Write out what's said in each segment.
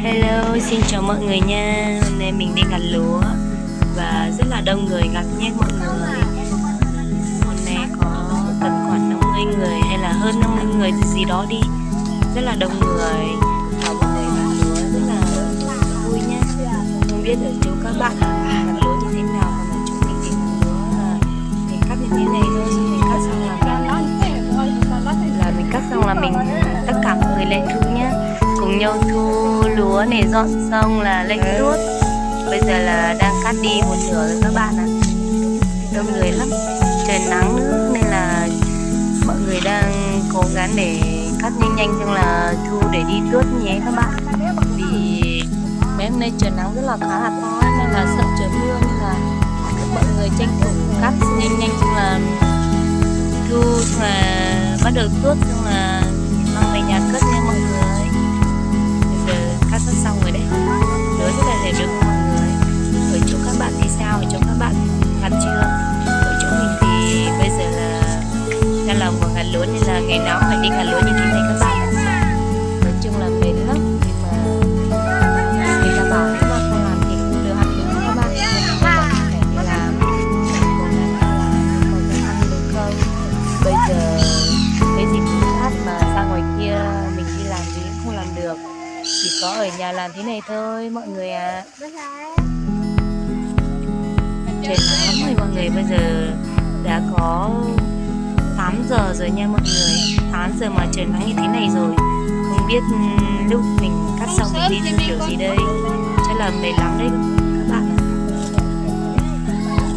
Hello, xin chào mọi người nha. Hôm nay mình đi gặt lúa và rất là đông người gặt nhé mọi người. Hôm nay có tầm khoảng 50 người hay là hơn 50 người gì đó đi. Rất là đông người và mọi người gặt lúa rất là vui nhé. Không biết ở chỗ các bạn gặt lúa như thế nào, còn ở chỗ mình thì gặt lúa là mình cắt như thế này thôi, xong mình cắt xong là mình cắt xong là mình tất cả mọi người lại thu nhé, cùng nhau thu lúa này, dọn xong là lên tuốt. Bây giờ là đang cắt đi một nửa rồi các bạn ạ. Đông người lắm, trời nắng nữa nên là mọi người đang cố gắng để cắt nhanh nhanh xong là thu để đi tuốt nhé các bạn. Vì mấy hôm nay trời nắng rất là khá là to nên là sợ trời mưa, nên là mọi người tranh thủ cắt nhanh nhanh xong là thu, xong là bắt đầu tuốt, xong là mang về nhà cất nha mọi người. Bây giờ cắt sắp xong rồi đấy, lúa rất là đẹp đúng không mọi người? Ở chỗ các bạn thì sao? Ở chỗ các bạn gặt chưa? Ở chỗ mình thì bây giờ là đang làm mùa gặt lúa nên là ngày nào phải đi gặt lúa như thế này các bạn. Nói chung là mệt lắm, nhưng mà người ta bảo nếu mà không làm thì không được ăn đúng không các bạn? Nên là phải đi làm, cố gắng làm mà vẫn ăn được không? Bây giờ cái gì cũng hát mà ra ngoài kia mình đi làm thì cũng không làm được, chỉ có ở nhà làm thế này thôi mọi người à. Trời nắng lắm rồi mọi người, bây giờ đã có 8 giờ rồi nha mọi người. 8 giờ mà trời nắng như thế này rồi, không biết lúc mình cắt xong mình đi thu kiểu gì đây. Chắc là mệt lắm đấy các bạn ạ.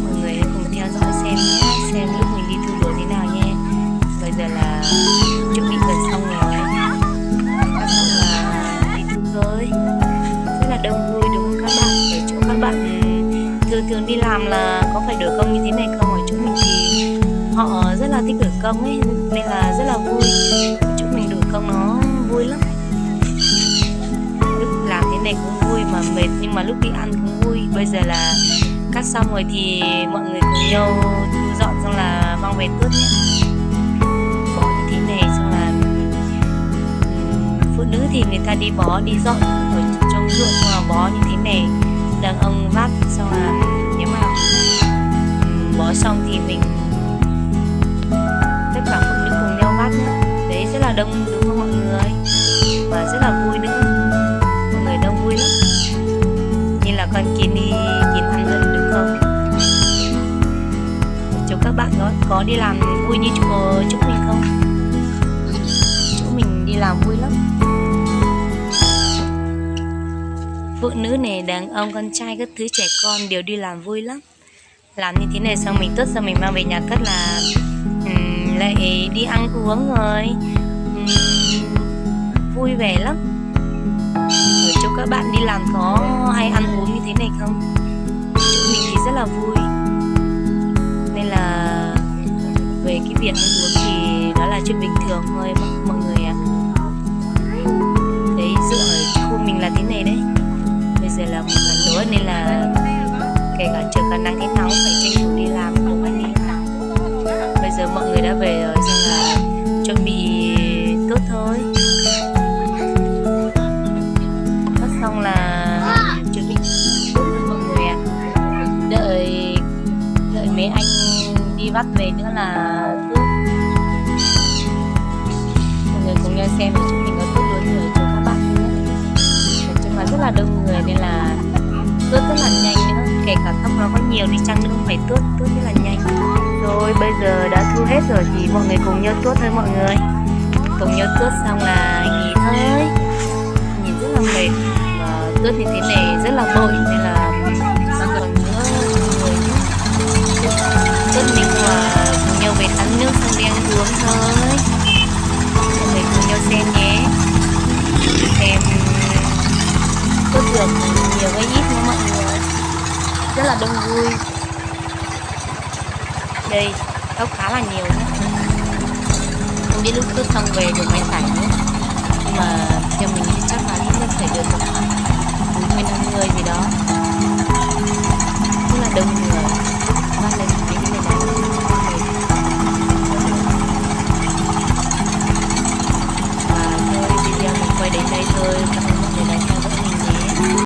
Mọi người hãy cùng theo dõi xem nhé, xem lúc mình đi thu lúa thế nào nhé. Bây giờ là chuẩn bị gần xong rồi, cắt xong là đi thu thôi. Rất là đông vui đúng không các bạn? Ở chỗ các bạn thường đi làm là có phải đổi công như thế này không? Ở chỗ mình thì họ rất là thích đổi công ấy, nên là rất là vui. Ở chỗ mình đổi công nó vui lắm, lúc làm thế này cũng vui mà mệt, nhưng mà lúc đi ăn cũng vui. Bây giờ là cắt xong rồi thì mọi người cùng nhau thu dọn xong là mang về tuốt nhé. Bó như thế này xong là phụ nữ thì người ta đi bó, đi dọn ở trong ruộng, xong là bó như thế này. Đàn ông vác, xong là nếu mà bó xong thì mình tất cả phụ nữ cùng nhau vác nữa. Đấy, rất là đông đúng không mọi người? Và rất là vui nữa, mọi người đông vui lắm, như là con kiến đi kiến ăn vậy đúng không? Chúc các bạn có đi làm vui như chỗ mình không? Chỗ mình đi làm vui lắm. Phụ nữ này, đàn ông, con trai, các thứ trẻ con đều đi làm vui lắm. Làm như thế này xong mình tuốt xong mình mang về nhà cất là lại đi ăn uống rồi, vui vẻ lắm. Ở chỗ các bạn đi làm có hay ăn uống như thế này không? Chỗ mình thì rất là vui, nên là về cái việc ăn uống thì đó là chuyện bình thường thôi mọi người ạ. Đấy, dựa ở khu mình là thế này đấy. Bây giờ là một lần nữa nên là kể cả trời cả nắng hay nóng phải tranh thủ đi làm cùng anh đi. Bây giờ mọi người đã về rồi, xong là chuẩn bị tốt thôi. Cắt xong là chuẩn bị tốt thôi mọi người ạ. Đợi mấy anh đi vắt về nữa là tốt. Mọi người cùng nhau xem chúng mình có tốt luôn rồi cho các bạn nhé. Nói chung là rất là đông người nên là tuốt rất là nhanh nữa, kể cả tóc nó có nhiều đi chăng nữa cũng phải tuốt rất là nhanh. Rồi bây giờ đã thu hết rồi thì mọi người cùng nhau tuốt thôi mọi người. Cùng nhau tuốt xong là nghỉ thôi. Nhìn rất là mệt, mà tuốt như thế này rất là bội nên là còn nữa mọi người nhé. Tuốt mình mà cùng nhau về tắm nước xong đi ăn uống thôi. Mọi người cùng nhau xem nhé, xem tuốt được nhiều hay ít nữa mọi người. Rất là đông vui. Đây, tóc khá là nhiều nhé. Không biết lúc tuốt xong về được mấy sải nữa, nhưng mà theo mình thì chắc là